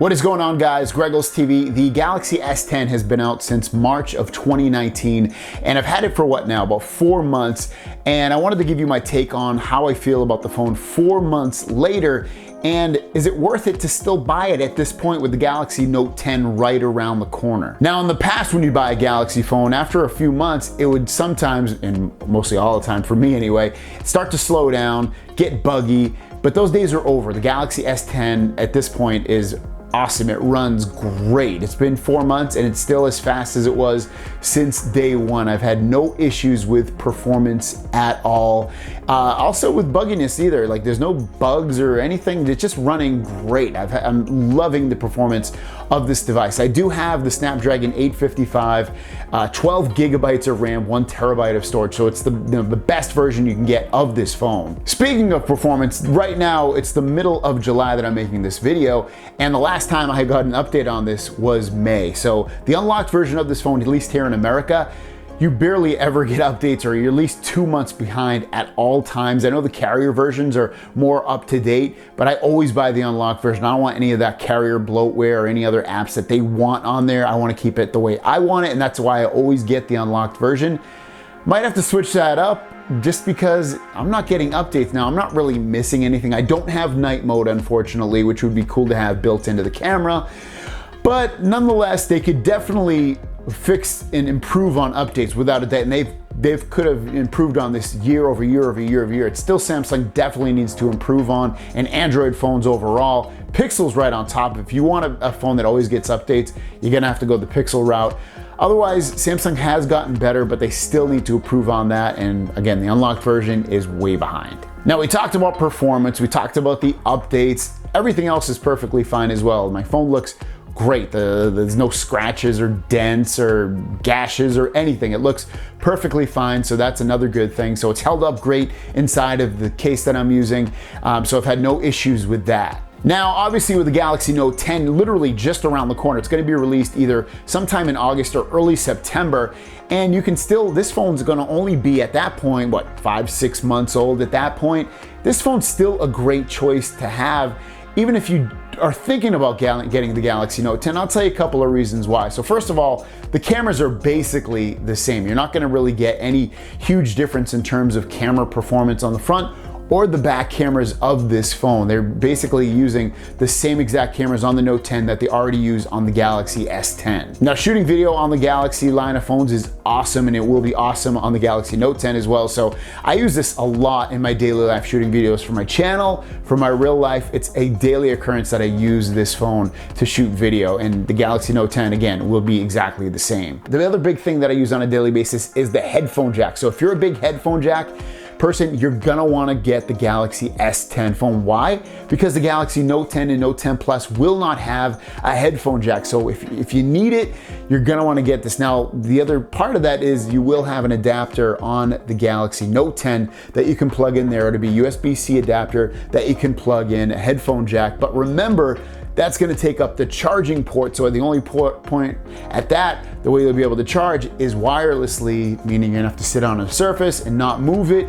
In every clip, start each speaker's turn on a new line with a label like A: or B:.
A: What is going on, guys? GregglesTV. The Galaxy S10 has been out since March of 2019, and I've had it for what now? About 4 months, and I wanted to give you my take on how I feel about the phone 4 months later, and is it worth it to still buy it at this point with the Galaxy Note 10 right around the corner? Now, in the past, when you buy a Galaxy phone, after a few months, it would sometimes, and mostly all the time for me anyway, start to slow down, get buggy, but those days are over. The Galaxy S10 at this point is awesome. It runs great. It's been 4 months and it's still as fast as it was since day one. I've had no issues with performance at all. Also with bugginess either. Like, there's no bugs or anything. It's just running great. I'm loving the performance of this device. I do have the Snapdragon 855, 12 gigabytes of RAM, 1 terabyte of storage. So it's the best version you can get of this phone. Speaking of performance, right now it's the middle of July that I'm making this video, and the last time I got an update on this was May. So the unlocked version of this phone, at least here in America, you barely ever get updates, or you're at least 2 months behind at all times. I know the carrier versions are more up to date, but I always buy the unlocked version. I don't want any of that carrier bloatware or any other apps that they want on there. I want to keep it the way I want it, and that's why I always get the unlocked version. Might have to switch that up just because I'm not getting updates now. I'm not really missing anything. I don't have night mode, unfortunately, which would be cool to have built into the camera. But nonetheless, they could definitely fix and improve on updates without a doubt, and they could have improved on this year over year over year over year. It's still Samsung definitely needs to improve on, and Android phones overall. Pixel's right on top. If you want a phone that always gets updates, you're gonna have to go the Pixel route. Otherwise, Samsung has gotten better, but they still need to improve on that. And again, the unlocked version is way behind. Now, we talked about performance, we talked about the updates. Everything else is perfectly fine as well. My phone looks great. There's no scratches or dents or gashes or anything. It looks perfectly fine, so that's another good thing. So it's held up great inside of the case that I'm using, so I've had no issues with that. Now, obviously with the Galaxy Note 10 literally just around the corner, it's going to be released either sometime in August or early September, and you can still, this phone's going to only be at that point, what, 5-6 months old at that point. This phone's still a great choice to have, even if you are thinking about getting the Galaxy Note 10. I'll tell you a couple of reasons why. So first of all, the cameras are basically the same. You're not going to really get any huge difference in terms of camera performance on the front or the back cameras of this phone. They're basically using the same exact cameras on the Note 10 that they already use on the Galaxy S10. Now, shooting video on the Galaxy line of phones is awesome, and it will be awesome on the Galaxy Note 10 as well. So I use this a lot in my daily life, shooting videos for my channel, for my real life. It's a daily occurrence that I use this phone to shoot video, and the Galaxy Note 10, again, will be exactly the same. The other big thing that I use on a daily basis is the headphone jack. So if you're a big headphone jack person, you're gonna wanna get the Galaxy S10 phone. Why? Because the Galaxy Note 10 and Note 10 Plus will not have a headphone jack. So if you need it, you're gonna wanna get this. Now, the other part of that is you will have an adapter on the Galaxy Note 10 that you can plug in there. It'll be USB-C adapter that you can plug in a headphone jack. But remember, that's gonna take up the charging port. So the only point at that, the way you'll be able to charge is wirelessly, meaning you're gonna have to sit on a surface and not move it.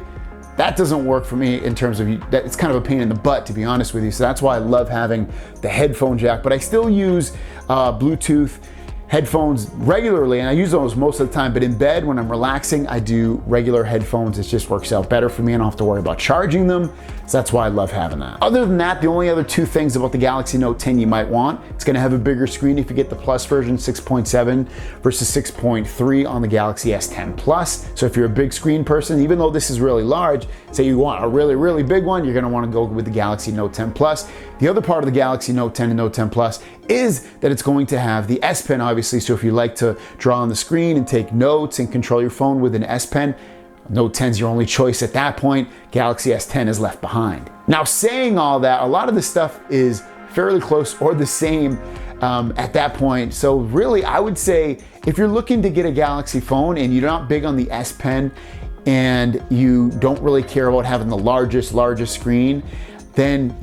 A: That doesn't work for me in terms of, it's kind of a pain in the butt, to be honest with you. So that's why I love having the headphone jack, but I still use Bluetooth headphones regularly, and I use those most of the time, but in bed when I'm relaxing, I do regular headphones. It just works out better for me. I don't have to worry about charging them, so that's why I love having that. Other than that, the only other two things about the Galaxy Note 10 you might want, it's gonna have a bigger screen if you get the Plus version, 6.7 versus 6.3 on the Galaxy S10 Plus. So if you're a big screen person, even though this is really large, say you want a really, really big one, you're gonna wanna go with the Galaxy Note 10 Plus. The other part of the Galaxy Note 10 and Note 10 Plus is that it's going to have the S Pen, obviously. So if you like to draw on the screen and take notes and control your phone with an S Pen, Note 10 is your only choice at that point. Galaxy S10 is left behind. Now, saying all that, a lot of this stuff is fairly close or the same at that point. So really, I would say if you're looking to get a Galaxy phone and you're not big on the S Pen and you don't really care about having the largest screen, then,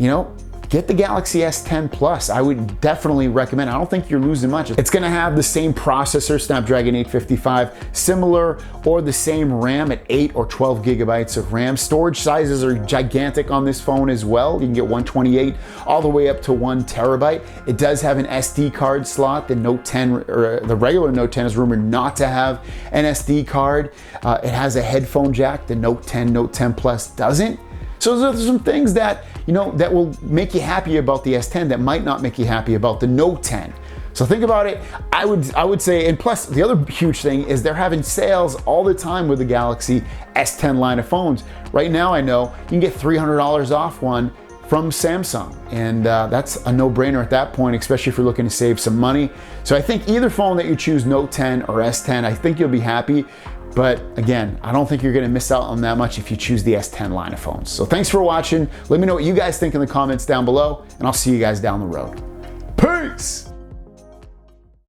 A: get the Galaxy S10 Plus. I would definitely recommend. I don't think you're losing much. It's gonna have the same processor, Snapdragon 855, similar or the same RAM at 8 or 12 gigabytes of RAM. Storage sizes are gigantic on this phone as well. You can get 128 all the way up to 1 terabyte. It does have an SD card slot. The Note 10, or the regular Note 10 is rumored not to have an SD card. It has a headphone jack. The Note 10, Note 10 Plus doesn't. So those are some things that, you know, that will make you happy about the S10 that might not make you happy about the Note 10. So think about it. I would say, and plus the other huge thing is they're having sales all the time with the Galaxy S10 line of phones. Right now I know you can get $300 off one from Samsung, and that's a no-brainer at that point, especially if you're looking to save some money. So I think either phone that you choose, Note 10 or S10, I think you'll be happy. But again, I don't think you're gonna miss out on that much if you choose the S10 line of phones. So thanks for watching. Let me know what you guys think in the comments down below, and I'll see you guys down the road. Peace!